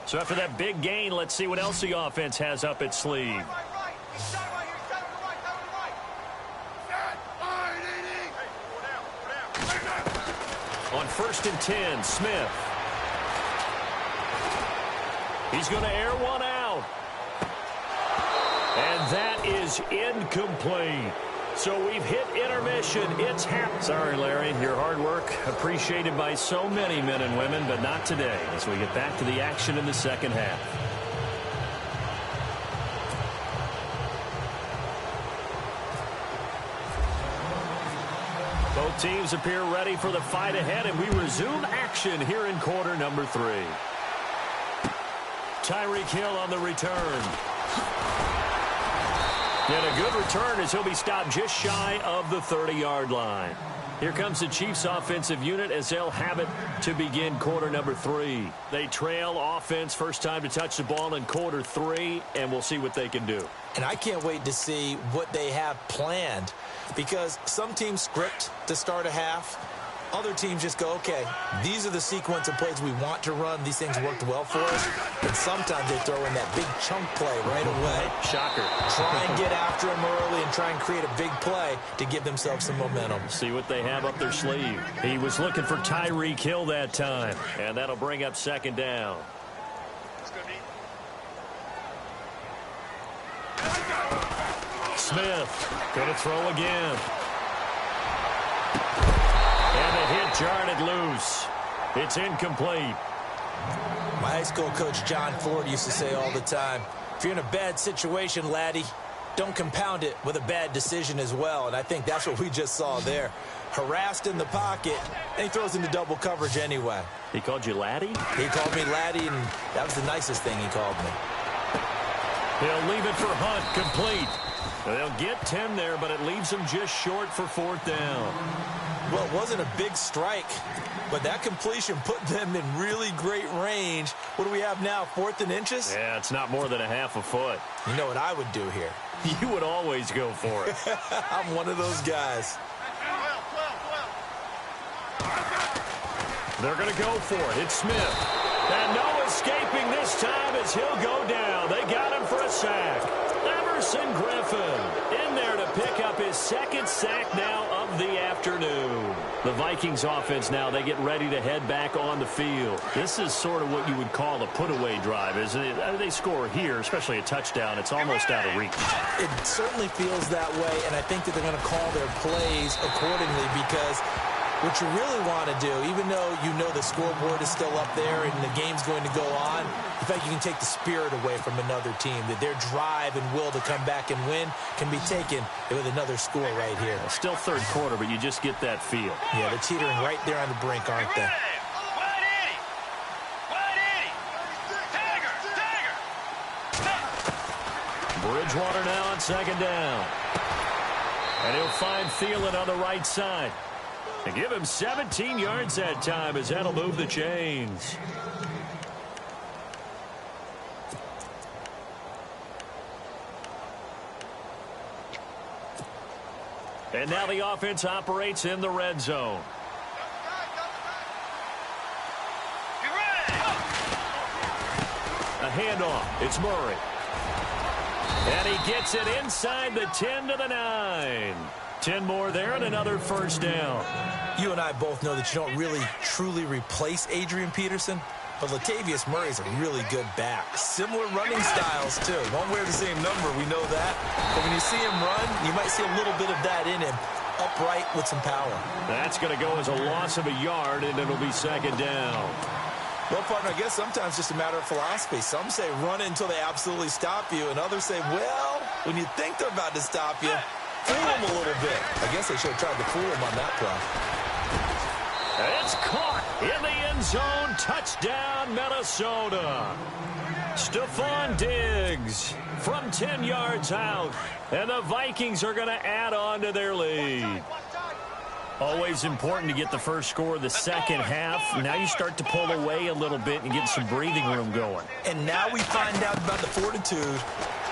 So after that big gain, let's see what else the offense has up its sleeve. On 1st and 10, Smith. He's going to air one out. And that is incomplete. So we've hit intermission. It's happened. Sorry, Larry. Your hard work appreciated by so many men and women, but not today as we get back to the action in the second half. Both teams appear ready for the fight ahead, and we resume action here in quarter number 3. Tyreek Hill on the return. And a good return as he'll be stopped just shy of the 30-yard line. Here comes the Chiefs offensive unit as they'll have it to begin quarter number 3. They trail offense first time to touch the ball in quarter 3, and we'll see what they can do. And I can't wait to see what they have planned, because some teams script to start a half. Other teams just go, okay, these are the sequence of plays we want to run. These things worked well for us. And sometimes they throw in that big chunk play right away. Shocker. Try and get after them early and try and create a big play to give themselves some momentum. See what they have up their sleeve. He was looking for Tyreek Hill that time. And that'll bring up 2nd down. Smith going to throw again. And the hit jarred it loose. It's incomplete. My high school coach, John Ford, used to say all the time, if you're in a bad situation, laddie, don't compound it with a bad decision as well. And I think that's what we just saw there. Harassed in the pocket, and he throws into double coverage anyway. He called you laddie? He called me laddie, and that was the nicest thing he called me. He'll leave it for Hunt, complete. They'll get 10 there, but it leaves them just short for 4th down. Well, it wasn't a big strike, but that completion put them in really great range. What do we have now, 4th and inches? Yeah, it's not more than a half a foot. You know what I would do here? You would always go for it. I'm one of those guys. They're going to go for it. It's Smith. And no escaping this time as he'll go down. They got him for a sack. Emerson Griffin in there to pick up his 2nd sack now of the afternoon. The Vikings offense now, they get ready to head back on the field. This is sort of what you would call a put-away drive, isn't it? They score here, especially a touchdown. It's almost out of reach. It certainly feels that way, and I think that they're going to call their plays accordingly, because what you really want to do, even though you know the scoreboard is still up there and the game's going to go on, in fact, you can take the spirit away from another team, that their drive and will to come back and win can be taken with another score right here. Still 3rd quarter, but you just get that feel. Yeah, they're teetering right there on the brink, aren't they? Bridgewater now on 2nd down. And he'll find Thielen on the right side. And give him 17 yards that time as that'll move the chains. And now the offense operates in the red zone. A handoff. It's Murray. And he gets it inside the 10 to the 9. 10 more there and another 1st down. You and I both know that you don't really truly replace Adrian Peterson, but Latavius Murray's a really good back. Similar running styles, too. Won't wear the same number, we know that. But when you see him run, you might see a little bit of that in him. Upright with some power. That's going to go as a loss of a yard, and it'll be 2nd down. Well, partner, I guess sometimes it's just a matter of philosophy. Some say run until they absolutely stop you, and others say, well, when you think they're about to stop you, fool them a little bit. I guess they should have tried to fool him on that play. It's caught in the end zone. Touchdown, Minnesota. Stephon Diggs from 10 yards out. And the Vikings are going to add on to their lead. Always important to get the first score of the second half. Now you start to pull away a little bit and get some breathing room going. And now we find out about the fortitude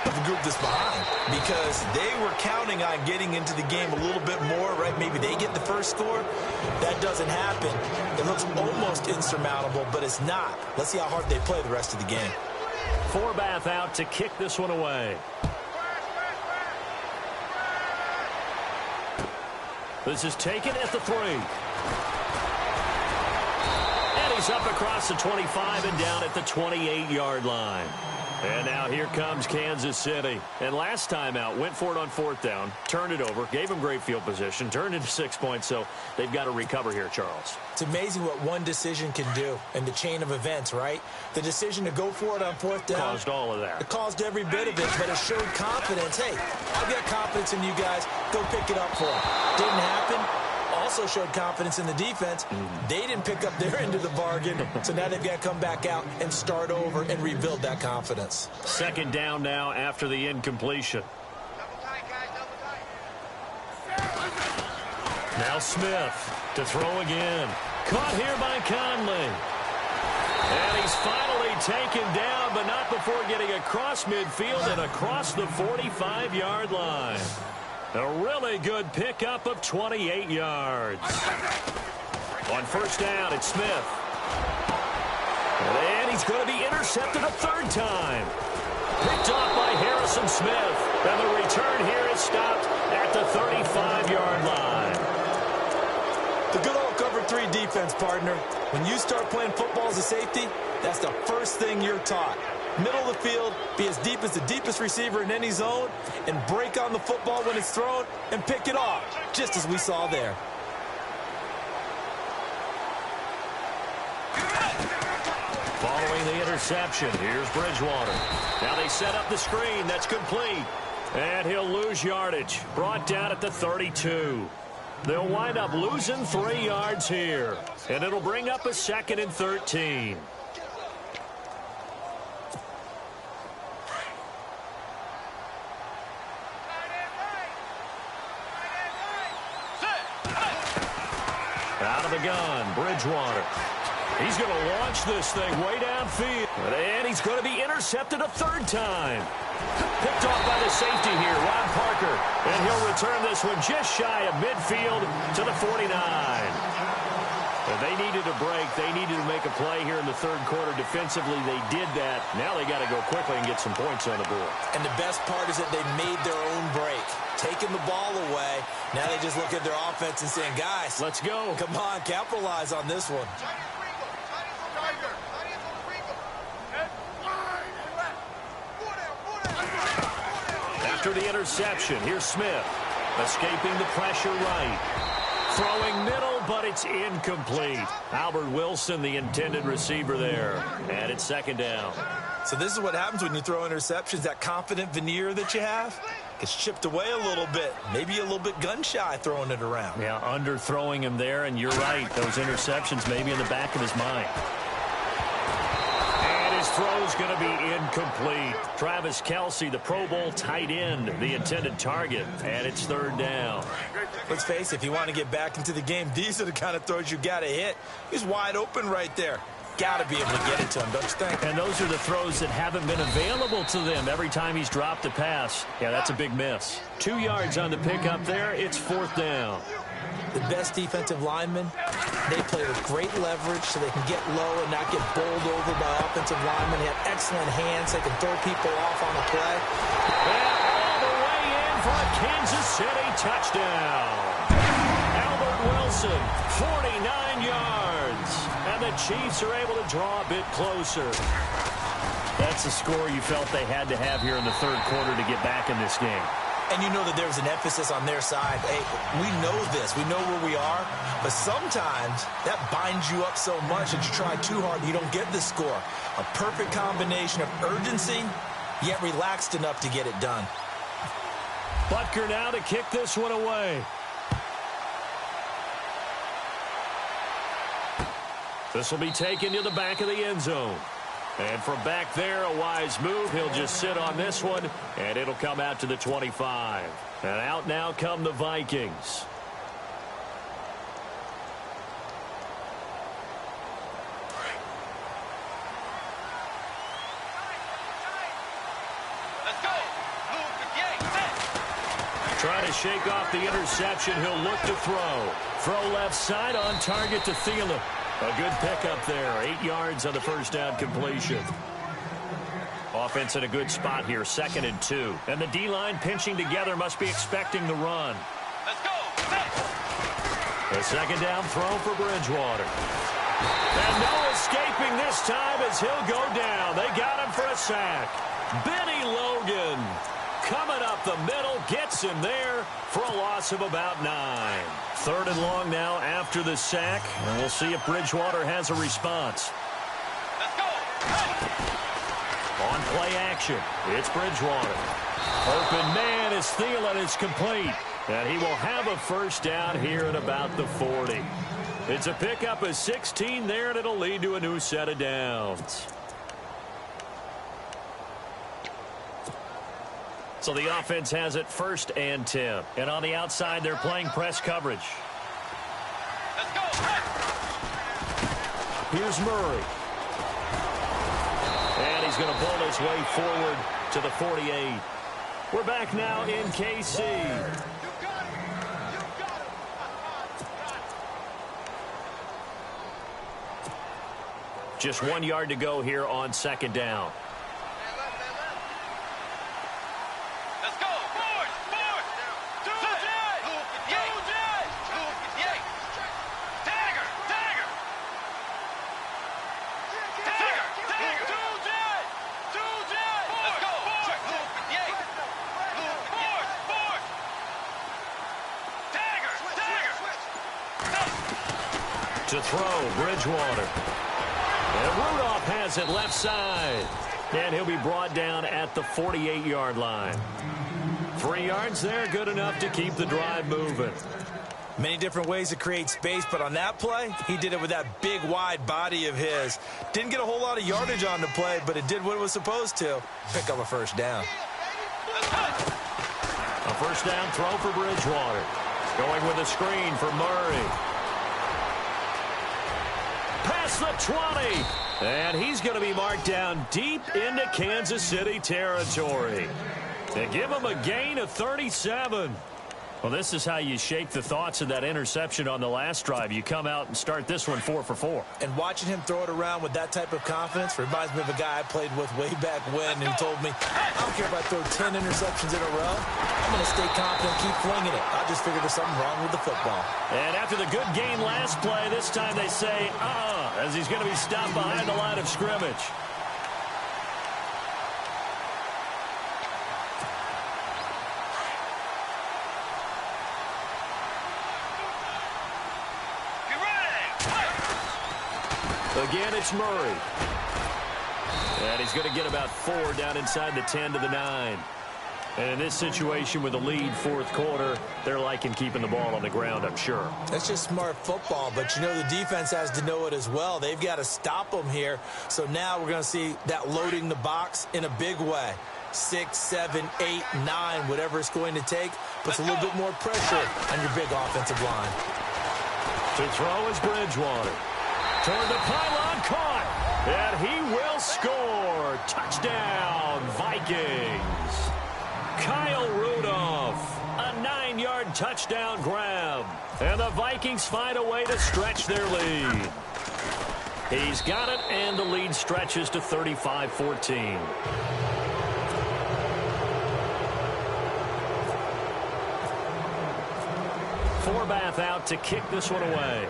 of a group that's behind because they were counting on getting into the game a little bit more, right? Maybe they get the first score. That doesn't happen. It looks almost insurmountable, but it's not. Let's see how hard they play the rest of the game. Forbath out to kick this one away. This is taken at the 3. And he's up across the 25 and down at the 28-yard line. And now here comes Kansas City. And last time out, went for it on 4th down, turned it over, gave him great field position, turned into 6 points, so they've got to recover here, Charles. It's amazing what one decision can do in the chain of events, right? The decision to go for it on 4th down. Caused all of that. It caused every bit of it, but it showed confidence. Hey, I've got confidence in you guys. Go pick it up for them. Didn't happen. Also showed confidence in the defense. They didn't pick up their end of the bargain, so now they've got to come back out and start over and rebuild that confidence. 2nd down now after the incompletion. Now Smith to throw again. Caught here by Conley. And he's finally taken down, but not before getting across midfield and across the 45-yard line. A really good pickup of 28 yards. On 1st down, it's Smith. And he's going to be intercepted a 3rd time. Picked off by Harrison Smith. And the return here is stopped at the 35-yard line. The good old cover 3 defense, partner. When you start playing football as a safety, that's the first thing you're taught. Middle of the field, be as deep as the deepest receiver in any zone, and break on the football when it's thrown and pick it off, just as we saw there. Following the interception, here's Bridgewater. Now they set up the screen. That's complete. And he'll lose yardage. Brought down at the 32. They'll wind up losing 3 yards here. And it'll bring up a 2nd and 13. Out of the gun, Bridgewater. He's going to launch this thing way downfield. And he's going to be intercepted a 3rd time. Picked off by the safety here, Ron Parker. And he'll return this one just shy of midfield to the 49. And they needed a break. They needed to make a play here in the 3rd quarter. Defensively, they did that. Now they got to go quickly and get some points on the board. And the best part is that they made their own break. Taking the ball away. Now they just look at their offense and saying, guys, let's go. Come on, capitalize on this one. After the interception, here's Smith. Escaping the pressure right. Throwing middle, but it's incomplete. Albert Wilson, the intended receiver there. And it's 2nd down. So this is what happens when you throw interceptions. That confident veneer that you have gets chipped away a little bit. Maybe a little bit gun-shy throwing it around. Yeah, underthrowing him there, and you're right. Those interceptions maybe in the back of his mind. And his throw's going to be incomplete. Travis Kelce, the Pro Bowl tight end, the intended target. And it's 3rd down. Let's face it, if you want to get back into the game, these are the kind of throws you got to hit. He's wide open right there. Got to be able to get it to him, don't you think? And those are the throws that haven't been available to them every time he's dropped a pass. Yeah, that's a big miss. 2 yards on the pickup there. It's 4th down. The best defensive linemen, they play with great leverage so they can get low and not get bowled over by offensive linemen. They have excellent hands. They can throw people off on a play. And all the way in for a Kansas City touchdown. Albert Wilson, 49 yards. And the Chiefs are able to draw a bit closer. That's a score you felt they had to have here in the 3rd quarter to get back in this game. And you know that there was an emphasis on their side. Hey, we know this. We know where we are. But sometimes that binds you up so much that you try too hard and you don't get the score. A perfect combination of urgency, yet relaxed enough to get it done. Butker now to kick this one away. This will be taken to the back of the end zone. And from back there, a wise move. He'll just sit on this one, and it'll come out to the 25. And out now come the Vikings. Let's go. Trying to shake off the interception. He'll look to throw. Throw left side on target to Thielen. A good pickup there. 8 yards on the first down completion. Offense in a good spot here. 2nd and 2. And the D-line pinching together must be expecting the run. Let's go. A 2nd down throw for Bridgewater. And no escaping this time as he'll go down. They got him for a sack. Benny Logan coming up the middle, gets him there for a loss of about 9. 3rd and long now after the sack, and we'll see if Bridgewater has a response. Let's go. On play action, it's Bridgewater. Open man as Thielen is complete, and he will have a first down here at about the 40. It's a pickup of 16 there, and it'll lead to a new set of downs. So the offense has it 1st and 10. And on the outside, they're playing press coverage. Let's go. Here's Murray. And he's going to pull his way forward to the 48. We're back now in KC. Just 1 yard to go here on 2nd down. To throw, Bridgewater. And Rudolph has it left side. And he'll be brought down at the 48-yard line. 3 yards there, good enough to keep the drive moving. Many different ways to create space, but on that play, he did it with that big, wide body of his. Didn't get a whole lot of yardage on the play, but it did what it was supposed to. Pick up a first down. A first down throw for Bridgewater. Going with a screen for Murray. Past the 20. And he's going to be marked down deep into Kansas City territory. They give him a gain of 37. Well, this is how you shake the thoughts of that interception on the last drive. You come out and start this one 4 for 4. And watching him throw it around with that type of confidence reminds me of a guy I played with way back when who told me, I don't care if I throw 10 interceptions in a row. I'm going to stay confident and keep flinging it. I just figured there's something wrong with the football. And after the good gain last play, this time they say, as he's going to be stopped behind the line of scrimmage. Again, it's Murray. And he's going to get about 4 down inside the 10 to the 9. And in this situation with the lead 4th quarter, they're liking keeping the ball on the ground, I'm sure. That's just smart football, but you know the defense has to know it as well. They've got to stop them here. So now we're going to see that loading the box in a big way. 6, 7, 8, 9, whatever it's going to take, puts a little bit more pressure on your big offensive line. To throw is Bridgewater. Toward the pylon, caught, and he will score. Touchdown, Vikings. Kyle Rudolph, a 9-yard touchdown grab, and the Vikings find a way to stretch their lead. He's got it, and the lead stretches to 35-14. Forbath out to kick this one away.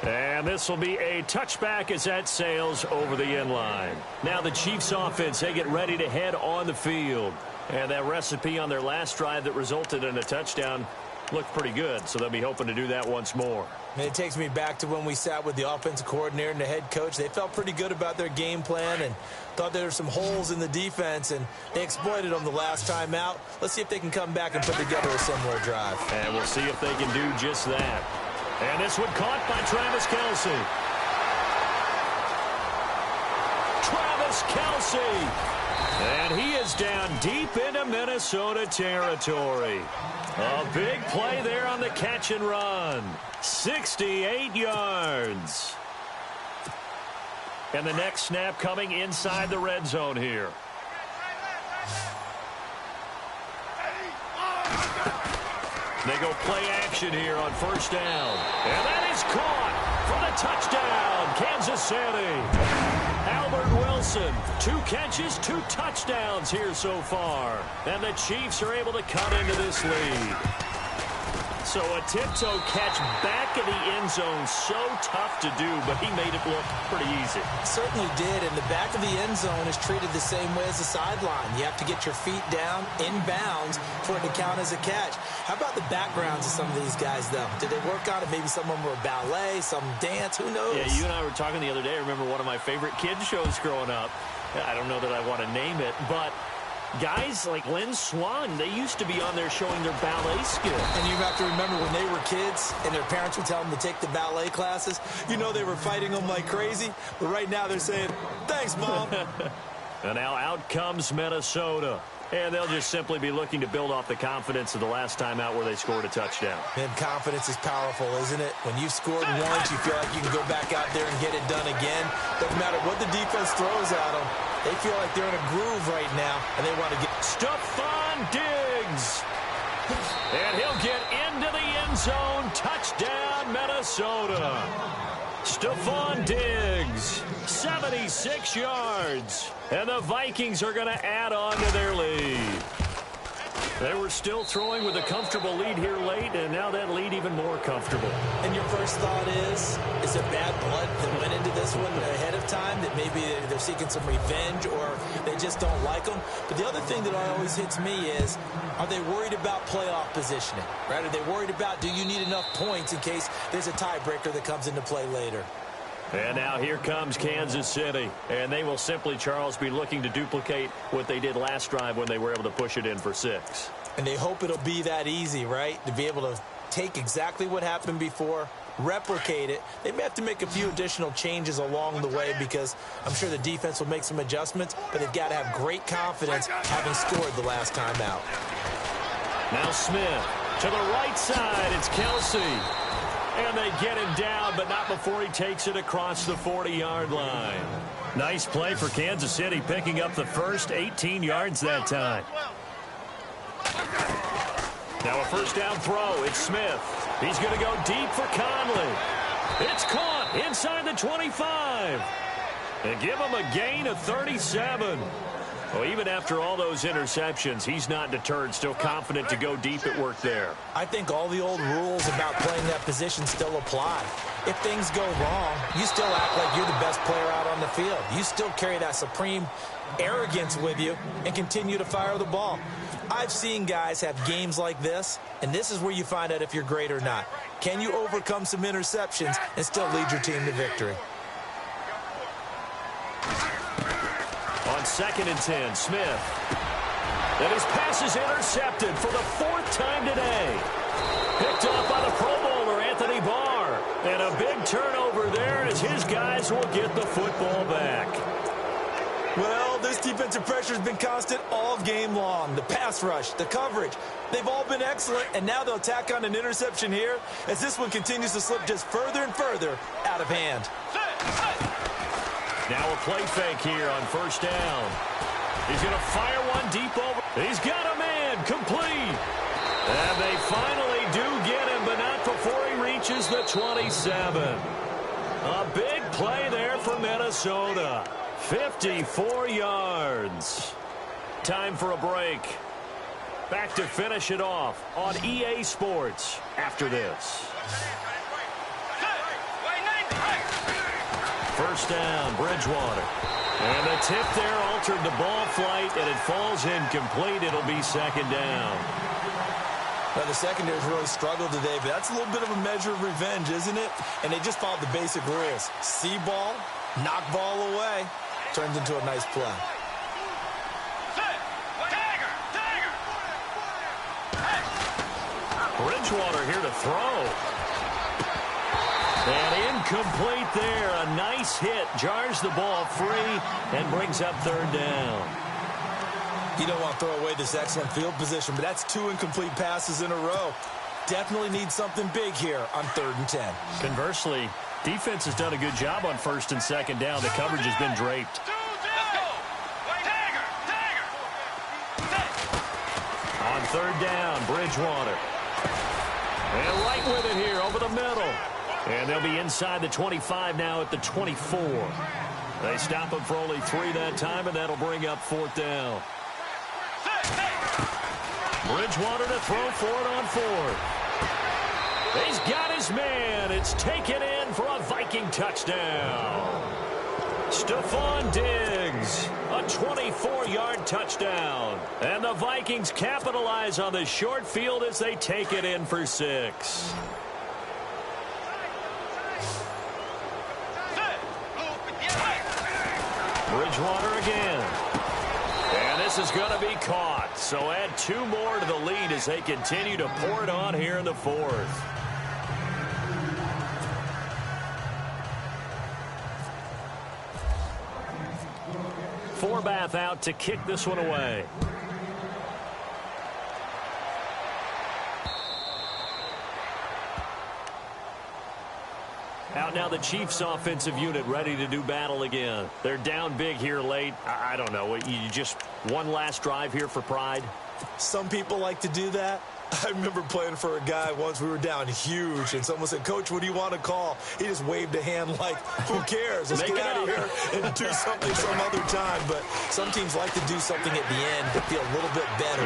And this will be a touchback as that sails over the end line. Now the Chiefs offense, they get ready to head on the field. And that recipe on their last drive that resulted in a touchdown looked pretty good, so they'll be hoping to do that once more. And it takes me back to when we sat with the offensive coordinator and the head coach. They felt pretty good about their game plan and thought there were some holes in the defense, and they exploited them the last time out. Let's see if they can come back and put together a similar drive. And we'll see if they can do just that. And this one caught by Travis Kelce. Travis Kelce. And he is down deep into Minnesota territory. A big play there on the catch and run. 68 yards. And the next snap coming inside the red zone here. They go play action here on first down. And that is caught for the touchdown, Kansas City. Albert Wilson, 2 catches, 2 touchdowns here so far. And the Chiefs are able to cut into this lead. So a tiptoe catch back in the end zone, so tough to do, but he made it look pretty easy. Certainly did, and the back of the end zone is treated the same way as the sideline. You have to get your feet down in bounds for it to count as a catch. How about the backgrounds of some of these guys, though? Did they work on it? Maybe some of them were ballet, some dance, who knows? Yeah, you and I were talking the other day. I remember one of my favorite kids shows growing up. I don't know that I want to name it, but guys like Lynn Swan, they used to be on there showing their ballet skills. And you have to remember when they were kids and their parents would tell them to take the ballet classes, you know they were fighting them like crazy. But right now they're saying, thanks, Mom. And now out comes Minnesota. And they'll just simply be looking to build off the confidence of the last time out where they scored a touchdown. And confidence is powerful, isn't it? When you've scored once, you feel like you can go back out there and get it done again. Doesn't matter what the defense throws at them. They feel like they're in a groove right now, and they want to get... Stephon Diggs. And he'll get into the end zone. Touchdown, Minnesota. Stephon Diggs, 76 yards. And the Vikings are going to add on to their lead. They were still throwing with a comfortable lead here late, and now that lead even more comfortable. And your first thought is it bad blood that went into this one ahead of time, that maybe they're seeking some revenge or they just don't like them? But the other thing that always hits me is, are they worried about playoff positioning? Right? Are they worried about, do you need enough points in case there's a tiebreaker that comes into play later? And now here comes Kansas City. And they will simply, Charles, be looking to duplicate what they did last drive when they were able to push it in for 6. And they hope it'll be that easy, right? To be able to take exactly what happened before, replicate it. They may have to make a few additional changes along the way because I'm sure the defense will make some adjustments, but they've got to have great confidence having scored the last time out. Now Smith to the right side. It's Kelsey. And they get him down, but not before he takes it across the 40-yard line. Nice play for Kansas City, picking up the first 18 yards that time. Now a first down throw. It's Smith. He's going to go deep for Conley. It's caught inside the 25. They give him a gain of 37. Well, even after all those interceptions, he's not deterred, still confident to go deep at work there. I think all the old rules about playing that position still apply. If things go wrong, you still act like you're the best player out on the field. You still carry that supreme arrogance with you and continue to fire the ball. I've seen guys have games like this, and this is where you find out if you're great or not. Can you overcome some interceptions and still lead your team to victory? On 2nd and 10, Smith. And his pass is intercepted for the 4th time today. Picked off by the Pro Bowler, Anthony Barr. And a big turnover there as his guys will get the football back. Well, this defensive pressure has been constant all game long. The pass rush, the coverage, they've all been excellent, and now they'll tack on an interception here as this one continues to slip just further and further out of hand. Now a play fake here on first down. He's going to fire one deep over. He's got a man, complete. And they finally do get him, but not before he reaches the 27. A big play there for Minnesota. 54 yards. Time for a break. Back to finish it off on EA Sports after this. First down, Bridgewater. And the tip there altered the ball flight, and it falls incomplete. It'll be 2nd down. Well, the secondary's really struggled today, but that's a little bit of a measure of revenge, isn't it? And they just followed the basic rules. See ball, knock ball away. Turns into a nice play. Bridgewater here to throw. And incomplete there. A nice hit. Jars the ball free and brings up 3rd down. You don't want to throw away this excellent field position, but that's 2 incomplete passes in a row. Definitely need something big here on 3rd and 10. Conversely, defense has done a good job on 1st and 2nd down. The coverage has been draped. third down, Bridgewater. And right with it here over the middle. And they'll be inside the 25 now at the 24. They stop him for only 3 that time, and that'll bring up fourth down. Bridgewater to throw for it on fourth. He's got his man. It's taken in for a Viking touchdown. Stephon Diggs, a 24-yard touchdown. And the Vikings capitalize on the short field as they take it in for 6. Bridgewater again. And this is going to be caught. So add 2 more to the lead as they continue to pour it on here in the fourth. Forbath out to kick this one away. Out now the Chiefs offensive unit ready to do battle again. They're down big here late. I don't know. You just one last drive here for pride? Some people like to do that. I remember playing for a guy once. We were down huge, and someone said, "Coach, what do you want to call?" He just waved a hand like, who cares? Let's get out of here and do something some other time. But some teams like to do something at the end to feel a little bit better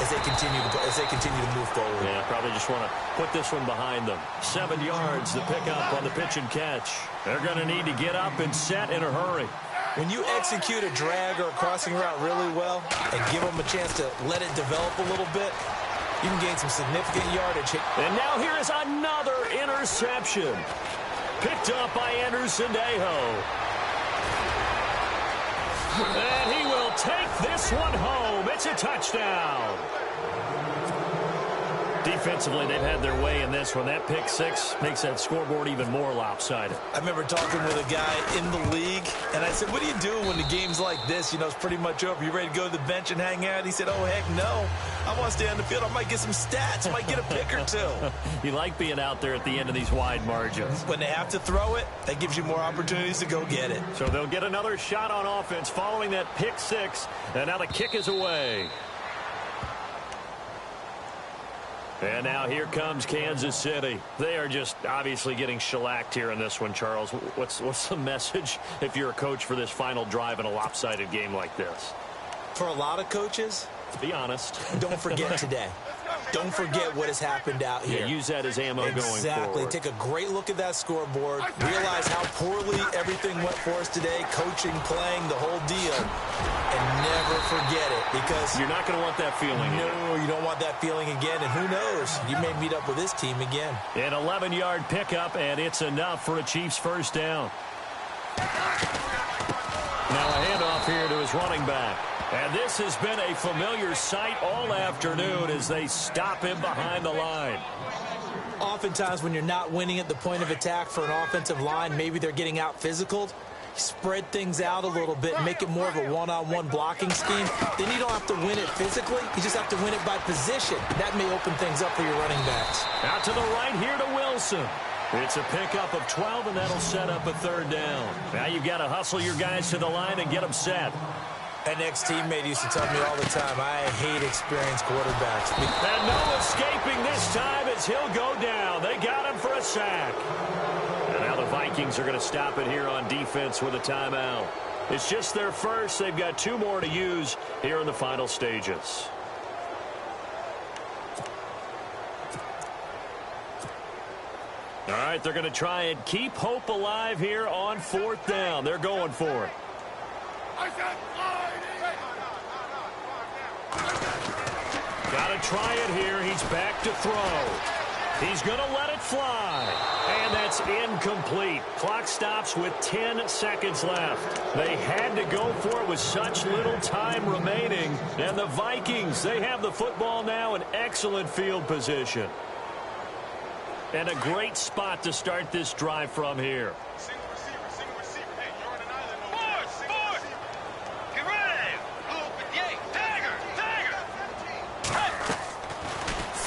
as they continue to move forward. Yeah, probably just want to put this one behind them. 7 yards, the pickup on the pitch and catch. They're going to need to get up and set in a hurry. When you execute a drag or a crossing route really well and give them a chance to let it develop a little bit, you can gain some significant yardage. And now here is another interception. Picked up by Anderson-Dejo. And he will take this one home. It's a touchdown. Defensively, they've had their way in this one. That pick 6 makes that scoreboard even more lopsided. I remember talking with a guy in the league, and I said, what do you do when the game's like this? You know, it's pretty much over. You ready to go to the bench and hang out? He said, oh, heck no. I want to stay on the field. I might get some stats. I might get a pick or 2. You like being out there at the end of these wide margins. When they have to throw it, that gives you more opportunities to go get it. So they'll get another shot on offense following that pick 6, and now the kick is away. And now here comes Kansas City. They are just obviously getting shellacked here in this one, Charles. What's the message if you're a coach for this final drive in a lopsided game like this? For a lot of coaches, be honest. Don't forget today. Don't forget what has happened out here. Yeah, use that as ammo going forward. Exactly. Take a great look at that scoreboard. Realize how poorly everything went for us today. Coaching, playing, the whole deal. And never forget it, because you're not going to want that feeling. No, you don't want that feeling again. And who knows? You may meet up with this team again. An 11-yard pickup, and it's enough for a Chiefs first down. Now a handoff here to his running back. And this has been a familiar sight all afternoon as they stop him behind the line. Oftentimes when you're not winning at the point of attack for an offensive line, maybe they're getting out physical. Spread things out a little bit and make it more of a one-on-one blocking scheme. Then you don't have to win it physically. You just have to win it by position. That may open things up for your running backs. Out to the right here to Wilson. It's a pickup of 12, and that'll set up a third down. Now you've got to hustle your guys to the line and get them set. An ex-teammate used to tell me all the time, I hate experienced quarterbacks. And no escaping this time as he'll go down. They got him for a sack. And now the Vikings are going to stop it here on defense with a timeout. It's just their first. They've got 2 more to use here in the final stages. All right, they're going to try and keep hope alive here on 4th down. They're going for it. Got to try it here. He's back to throw. He's going to let it fly. And that's incomplete. Clock stops with 10 seconds left. They had to go for it with such little time remaining. And the Vikings, they have the football now in excellent field position. And a great spot to start this drive from here.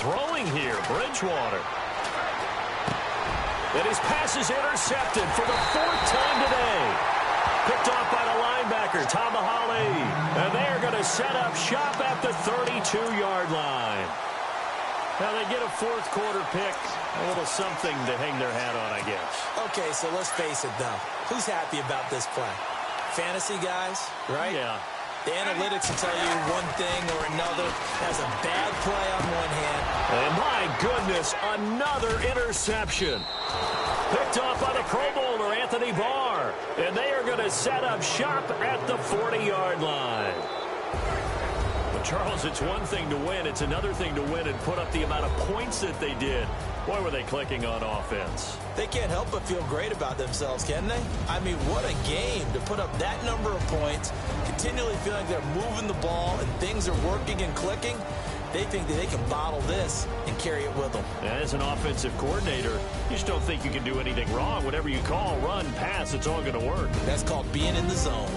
Throwing here, Bridgewater. And his pass is intercepted for the 4th time today. Picked off by the linebacker, Tamahali. And they are going to set up shop at the 32-yard line. Now they get a fourth quarter pick. A little something to hang their hat on, I guess. Okay, so let's face it, though. Who's happy about this play? Fantasy guys, right? Yeah. The analytics will tell you one thing or another. Has a bad play on one hand. And my goodness, another interception. Picked off by the Pro Bowler, Anthony Barr. And they are going to set up shop at the 40-yard line. But Charles, it's one thing to win. It's another thing to win and put up the amount of points that they did. Boy, were they clicking on offense. They can't help but feel great about themselves, can they? I mean, what a game to put up that number of points, continually feeling like they're moving the ball and things are working and clicking. They think that they can bottle this and carry it with them. As an offensive coordinator, you just don't think you can do anything wrong. Whatever you call, run, pass, it's all going to work. That's called being in the zone.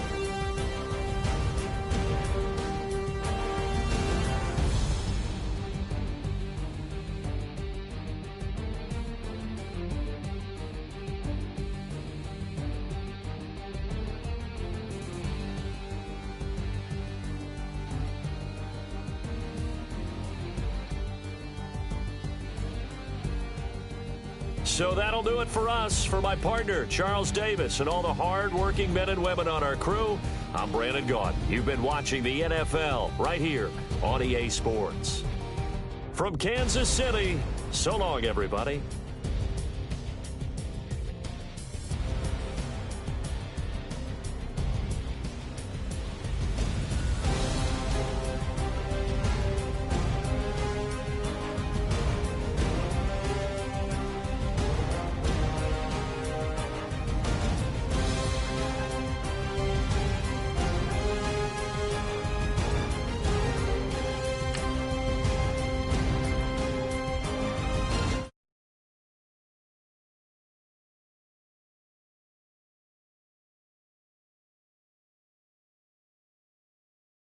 So that'll do it for us. For my partner, Charles Davis, and all the hard-working men and women on our crew, I'm Brandon Gaudin. You've been watching the NFL right here on EA Sports. From Kansas City, so long, everybody.